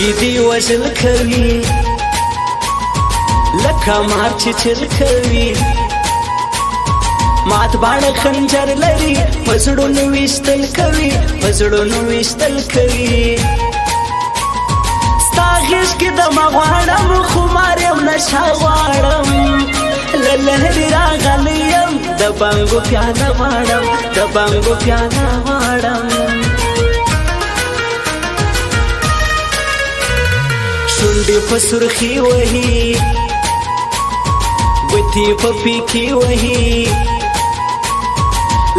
سترګې دې وژل کوي لکه مار چې چل کوي مات باڼه خنجر لري په زړونو ویشتل کوي په زړونو ویشتل کوي ستا غېږ کې دمه غواړم خمار یم نشه غواړم له لهرې راغلی یم د بنګو پیاله غواړم د بنګو پیاله غواړم شونډې په سرخي وهي ګوتې په پیکې وهي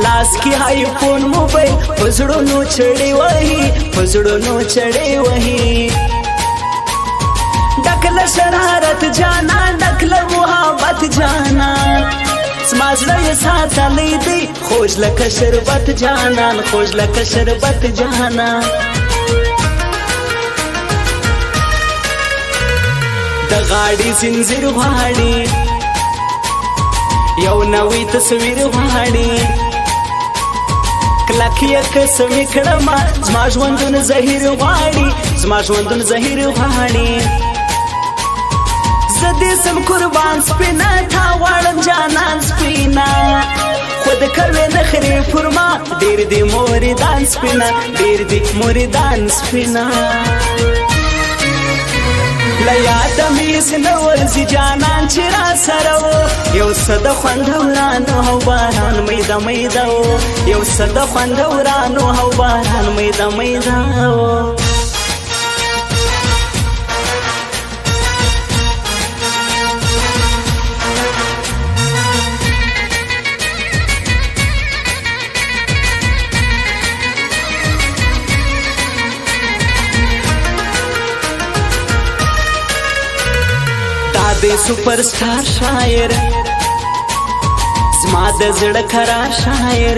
لاس کې آیفون موبایل په زړونو چړې وهي په زړونو چړې وهي ډک له شرارت جانان ډک له محبت جانان زما زړه یې ساتلی دی خوږ لکه شربت جانان خوږ لکه شربت جانان د غاړې زنځیر غواړي یو نوی تصویر غواړي کلک یې قسمې کړمه زما ژوندون زهیر غواړي زما ژوندون زهیر غواړي زه دې سم قربان سپینه تا غواړم جانان سپینه خود کوې نخرې پر ما ډېر دې موریدان سپینه ډېر دې موریدان سپینه له یاده مې هېڅ نه ورځي جانان چې را سره و یو څه د خوندورانو او باران میده میده و یو څه د خوندورانو او باران میده میده و دې سپر سٹار شاعر زما د زړه قرار شاعر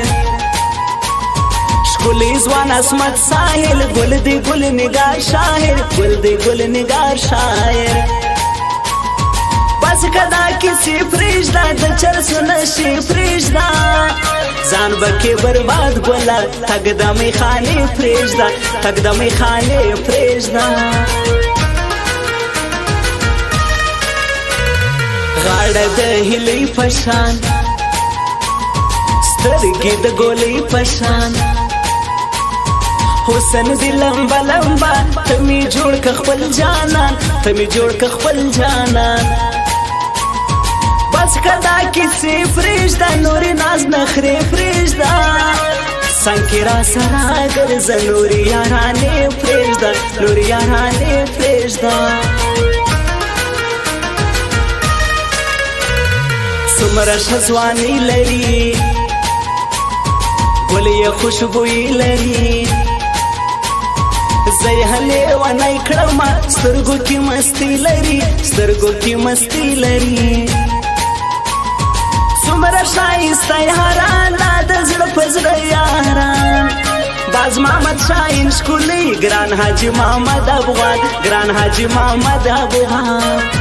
ښکلی ځوان عصمت ساحل ګل دې ګل نگار شاعر ګل دې ګل نگار شاعر بس کدا کسی پرېږده د چرسو نشي پرېږده ځان به کې برباد ګله تګ د میخانې پرېږده تګ د میخانې پرېږده غاړه د هیلې پشان سترګې د ګولۍ پشان حسن دې لمبه لمبه ته مې جوړ که خپل جانان ته مې جوړ که خپل جانان بس کدا کیسې پرېږده نورې ناز نخرې پرېږده څنګ کې را سره ګرځه نورې یارانې پرېږده نورې یارانې پرېږده څومره ښه ځواني لري ګل یې خوشبویي لري زه یې لیونی کړمه سترګو کې مستي لري سترګو کې مستي لري څومره ښایسته یاران لا د زړه په زړه یاران باز محمد شاهین ښکلی ګران حاجي محمد افغان ګران حاجي محمد افغان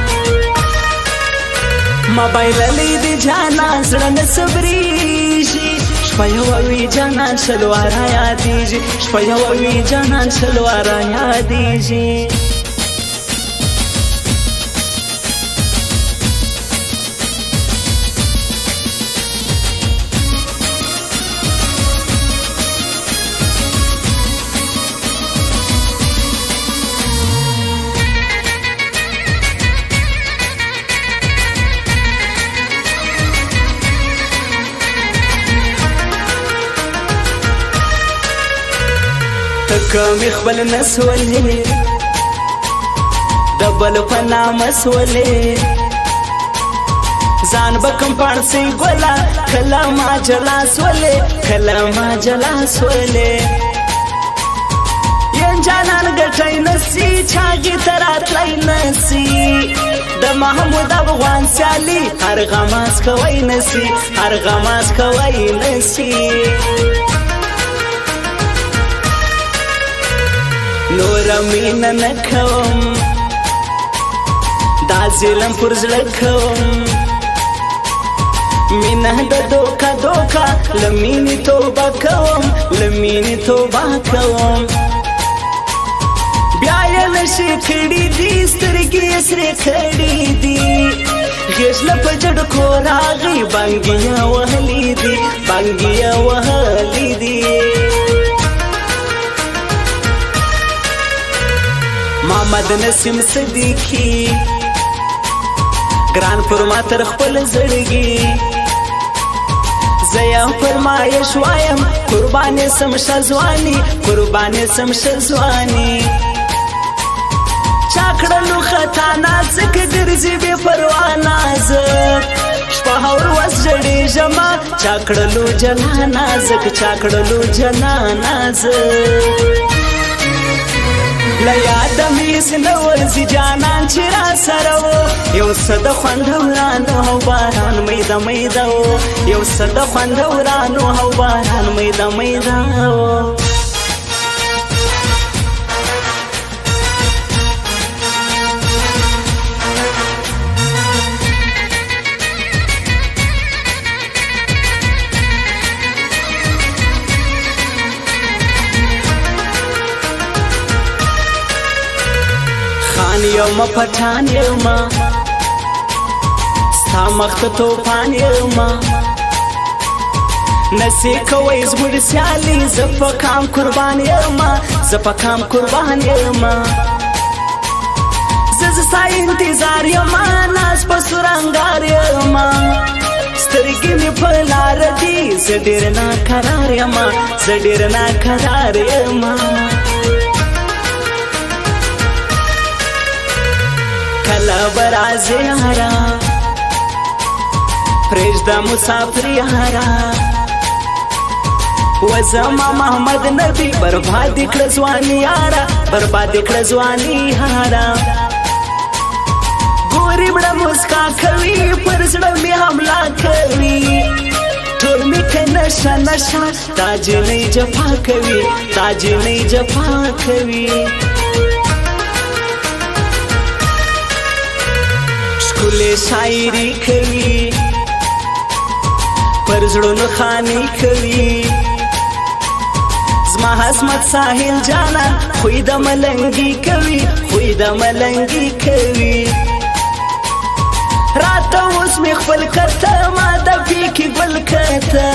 موبایل لیدې جانان زړه نه صبرېږي شپه یوه وي جانان شل واره یادېږي شپه یوه وي جانان شل واره یادېږي کمی خپل نسولې د بل په نامه سولې ځان به کوم پاړسۍ ګوله کله ما جلا سولې کله ما جلا سولې یم جانان ګټی نسي چاګې ته راتلی نسي د محمود افغان سیالي هر غماز کوی نسي هر غماز کوی نسي نور مینه نه کوم دا ظلم پر زړه کوم مینه د دوکا دوکا لمینې توبه کوم لمینې توبه کوم بیا یې نشي کړي دي سترګې یې سرې کړي دي غېږله په جړکو راغی بانګیا وهلي دي بانګیا وهلي دي محمد نسیم صدیقي ګران پر ما تر خپل زړګي زه یم فرمایش وایم قربانې سم شه ځواني قربانې سم شه ځواني چا کړلو خطا نازک ګرځي بې پروا نازک شپه هور وس ژړېږمه چا کړلو جنا نازک چا کړلو جنا نازک له یاده مې هېڅ نه ورځي جانان چې را سره و یو څه د خوندورانو او باران میده میده و یو څه د خوندورانو او باران میده میده و خان یوم پټان یوم ستا مخ ته توپان یوم نسې کوئ زموږ سیالي زه په کام قربان یم زه په کام قربان یم زه ستا انتظار یم ناز په سور انګار یم سترګې مې په لاره دي زه ډېر ناقرار یم زه ډېر ناقرار یم کله به راځې یاره پرېږده مسافر یاره و زما محمد نبي برباد کړه ځواني یاره برباد کړه ځواني یاره ګورې مړه مسکا کوي پر زړه مې حمله کوي ټول مې که نشه نشه تا جنۍ جفا کوي تا جنۍ جفا کوي ښکلې شاعري کوي پر زړونو خاني کوي زما حسمت ساحل جانا خوی د ملنګي کوي خوی د ملنګي کوي راته اوس مې خپل کته ما د پیکې ګل کته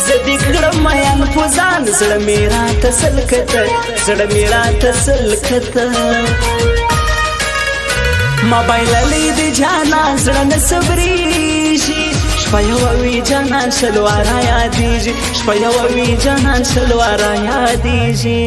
زه دې کړم میان په ځان زړه مې راته سل کته زړه مې راته سل کته موبایل لیدې جانان زړه نه صبرېږي شپه یوه وي جانان شل واره یادېږي شپه یوه وي جانان شل واره یادېږي